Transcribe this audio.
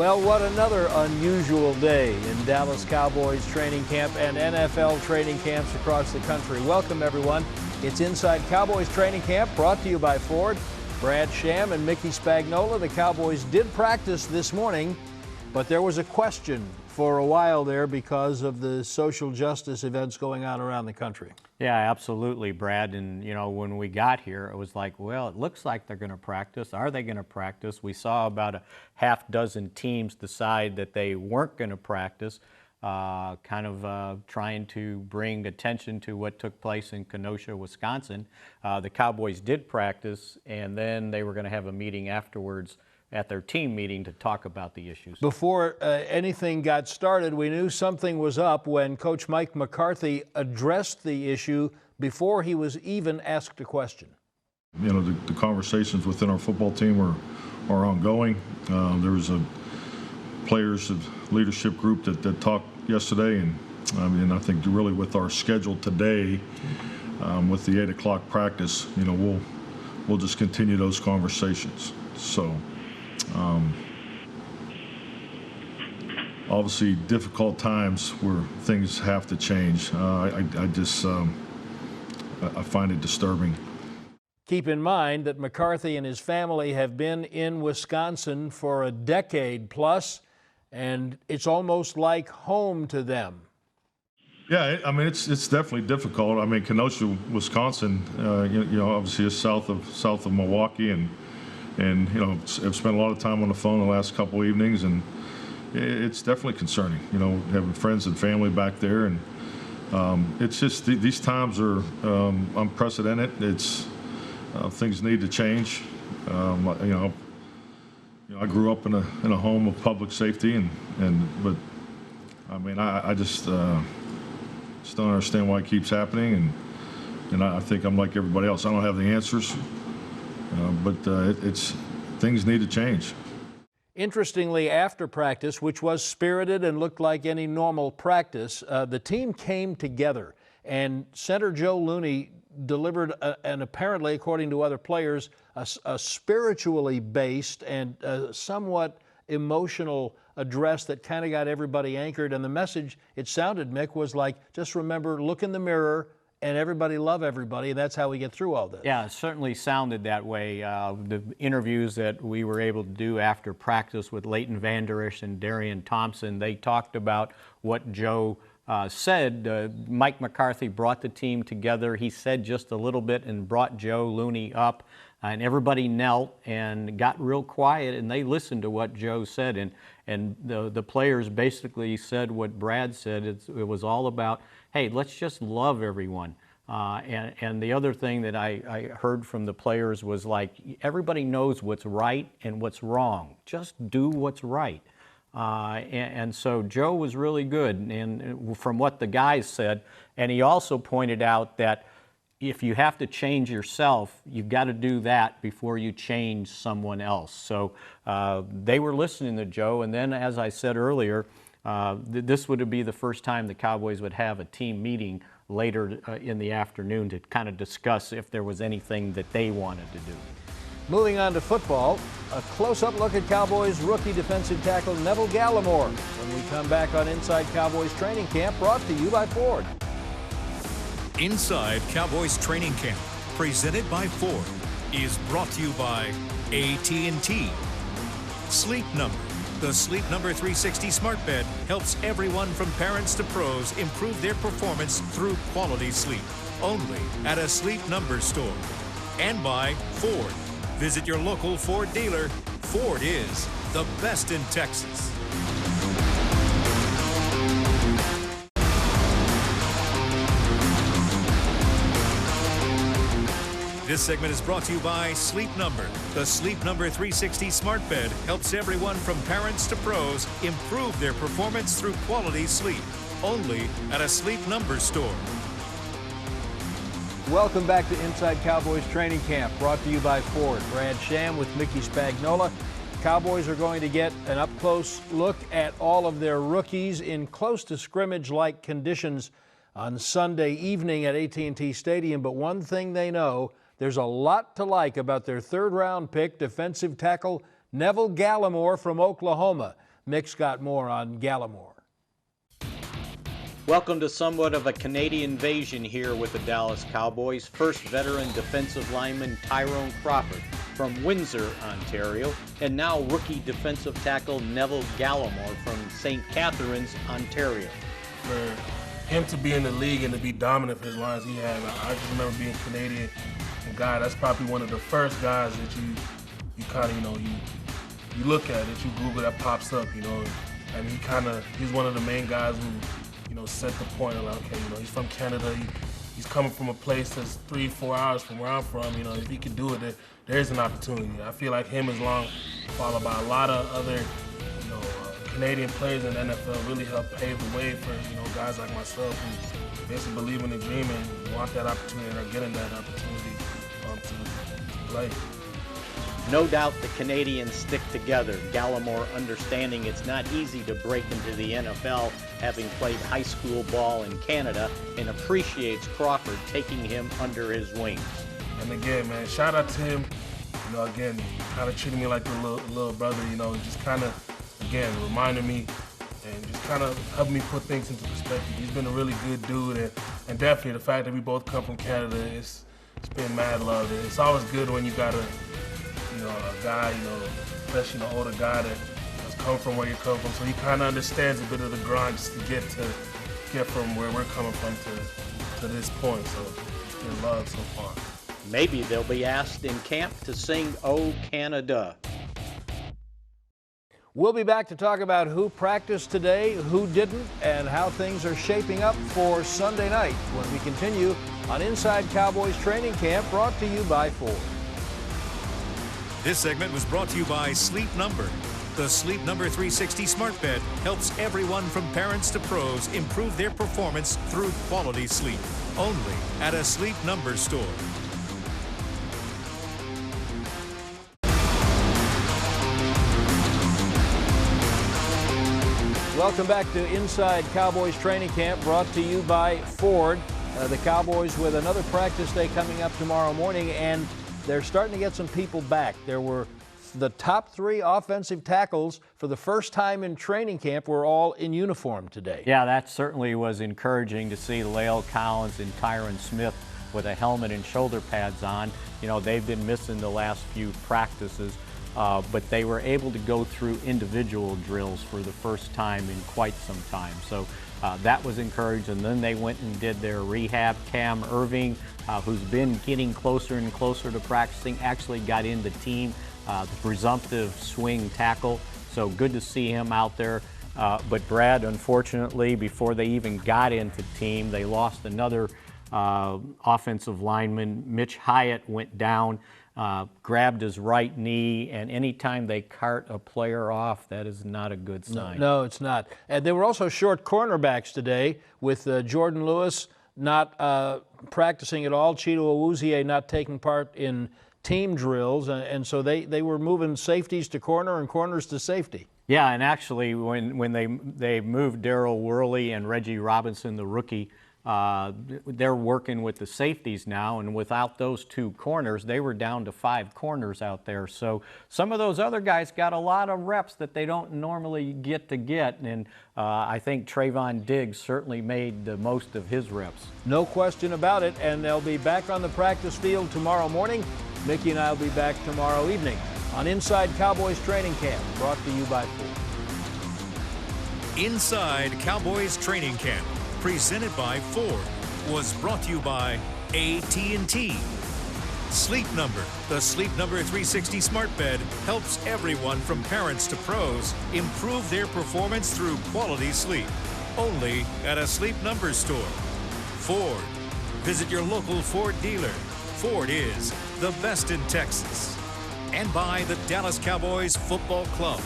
Well, what another unusual day in Dallas Cowboys training camp and NFL training camps across the country. Welcome, everyone. It's Inside Cowboys Training Camp, brought to you by Ford. Brad Sham and Mickey Spagnola. The Cowboys did practice this morning, but there was a question for a while there because of the social justice events going on around the country. Yeah, absolutely, Brad. And, you know, when we got here, it was like, well, it looks like they're going to practice. Are they going to practice? We saw about a half dozen teams decide that they weren't going to practice, trying to bring attention to what took place in Kenosha, Wisconsin. The Cowboys did practice, and then they were going to have a meeting afterwards at their team meeting to talk about the issues. Before anything got started, we knew something was up when Coach Mike McCarthy addressed the issue before he was even asked a question. You know, the conversations within our football team are ongoing. There was a players leadership group that talked yesterday, and I think really with our schedule today, with the 8 o'clock practice, you know, we'll just continue those conversations. So. Obviously difficult times where things have to change. I find it disturbing. Keep in mind that McCarthy and his family have been in Wisconsin for a decade plus, and it's almost like home to them. Yeah, I mean it's definitely difficult. I mean Kenosha, Wisconsin, you know, obviously is south of Milwaukee, and you know, I've spent a lot of time on the phone the last couple evenings, and it's definitely concerning. You know, having friends and family back there, and it's just these times are unprecedented. It's things need to change. You know, I grew up in a home of public safety, but I mean, I just don't understand why it keeps happening, and I think I'm like everybody else. I don't have the answers. But things need to change. Interestingly, after practice, which was spirited and looked like any normal practice, the team came together, and center Joe Looney delivered an apparently, according to other players, a spiritually based and somewhat emotional address that kind of got everybody anchored. And the message, it sounded, Mick, was like, just remember, look in the mirror, and everybody love everybody, and that's how we get through all this. Yeah, it certainly sounded that way. The interviews that we were able to do after practice with Leighton Vander Esch and Darian Thompson, they talked about what Joe said. Mike McCarthy brought the team together. He said just a little bit and brought Joe Looney up, and everybody knelt and got real quiet, and they listened to what Joe said. And the players basically said what Brad said. It was all about, hey, let's just love everyone. And the other thing that I heard from the players was like, everybody knows what's right and what's wrong. Just do what's right. And so Joe was really good, and from what the guys said. And he also pointed out that if you have to change yourself, you've got to do that before you change someone else. So they were listening to Joe, and then, as I said earlier, this would be the first time the Cowboys would have a team meeting later in the afternoon to kind of discuss if there was anything that they wanted to do. Moving on to football, a close-up look at Cowboys rookie defensive tackle NEVILLE GALLIMORE when we come back on Inside Cowboys Training Camp, brought to you by Ford. Inside Cowboys Training Camp, presented by Ford, is brought to you by AT&T. Sleep Number. The Sleep Number 360 smart bed helps everyone from parents to pros improve their performance through quality sleep. Only at a Sleep Number store. And by Ford. Visit your local Ford dealer. Ford is the best in Texas. This segment is brought to you by Sleep Number. The Sleep Number 360 smart bed helps everyone from parents to pros improve their performance through quality sleep. Only at a Sleep Number store. Welcome back to Inside Cowboys Training Camp, brought to you by Ford. Brad Sham with Mickey Spagnola. Cowboys are going to get an up-close look at all of their rookies in close to scrimmage-like conditions on Sunday evening at AT&T Stadium. But one thing they know, there's a lot to like about their third-round pick, defensive tackle NEVILLE GALLIMORE from Oklahoma. Mick's got more on Gallimore. Welcome to somewhat of a Canadian invasion here with the Dallas Cowboys. First veteran defensive lineman Tyrone Crawford from Windsor, Ontario, and now rookie defensive tackle Neville Gallimore from St. Catharines, Ontario. For him to be in the league and to be dominant for his lines he had, I just remember being Canadian. And God, that's probably one of the first guys that you kind of, you look at it, you Google, that pops up, and he's one of the main guys who, set the point of like, okay, he's from Canada, he's coming from a place that's 3-4 hours from where I'm from, if he can do it, there's an opportunity. I feel like him is long followed by a lot of other, Canadian players in the NFL really helped pave the way for, guys like myself who basically believe in the dream and want that opportunity and are getting that opportunity to play. No doubt the Canadians stick together. Gallimore understanding it's not easy to break into the NFL, having played high school ball in Canada, and appreciates Crawford taking him under his wings. And again, man, shout out to him. Again, kind of treating me like a little brother, just kind of, again, reminding me and just kind of helping me put things into perspective. He's been a really good dude, and definitely the fact that we both come from Canada, it's been mad love. It's always good when you got a guy, especially an older guy that's come from where you come from, so he kind of understands a bit of the grind just to get from where we're coming from to this point. So it's been love so far. Maybe they'll be asked in camp to sing "Oh Canada." We'll be back to talk about who practiced today, who didn't, and how things are shaping up for Sunday night when we continue on Inside Cowboys Training Camp, brought to you by Ford. This segment was brought to you by Sleep Number. The Sleep Number 360 smart bed helps everyone from parents to pros improve their performance through quality sleep. Only at a Sleep Number store. Welcome back to Inside Cowboys Training Camp, brought to you by Ford. The Cowboys with another practice day coming up tomorrow morning, and they're starting to get some people back. There were the top 3 offensive tackles for the first time in training camp were all in uniform today. Yeah, that certainly was encouraging to see Lael Collins and Tyron Smith with a helmet and shoulder pads on. They've been missing the last few practices, but they were able to go through individual drills for the first time in quite some time. So that was encouraging. And then they went and did their rehab. Cam Irving, who's been getting closer and closer to practicing, actually got in the team, the presumptive swing tackle. So good to see him out there. But Brad, unfortunately, before they even got into team, they lost another offensive lineman. Mitch Hyatt went down, grabbed his right knee, and anytime they cart a player off, that is not a good sign. No, it's not. And they were also short cornerbacks today, with Jordan Lewis not practicing at all, Cheeto Awuzie not taking part in team drills, and so they were moving safeties to corner and corners to safety. Yeah, and actually when they moved Darryl Worley and Reggie Robinson, the rookie, they're working with the safeties now, and without those 2 corners, they were down to 5 corners out there. So some of those other guys got a lot of reps that they don't normally get, and I think Trayvon Diggs certainly made the most of his reps. No question about it, and they'll be back on the practice field tomorrow morning. Mickey and I will be back tomorrow evening on Inside Cowboys Training Camp, brought to you by Ford. Inside Cowboys Training Camp, presented by Ford, was brought to you by AT&T. Sleep Number, the Sleep Number 360 smart bed, helps everyone from parents to pros improve their performance through quality sleep. Only at a Sleep Number store. Ford. Visit your local Ford dealer. Ford is the best in Texas. And by the Dallas Cowboys Football Club.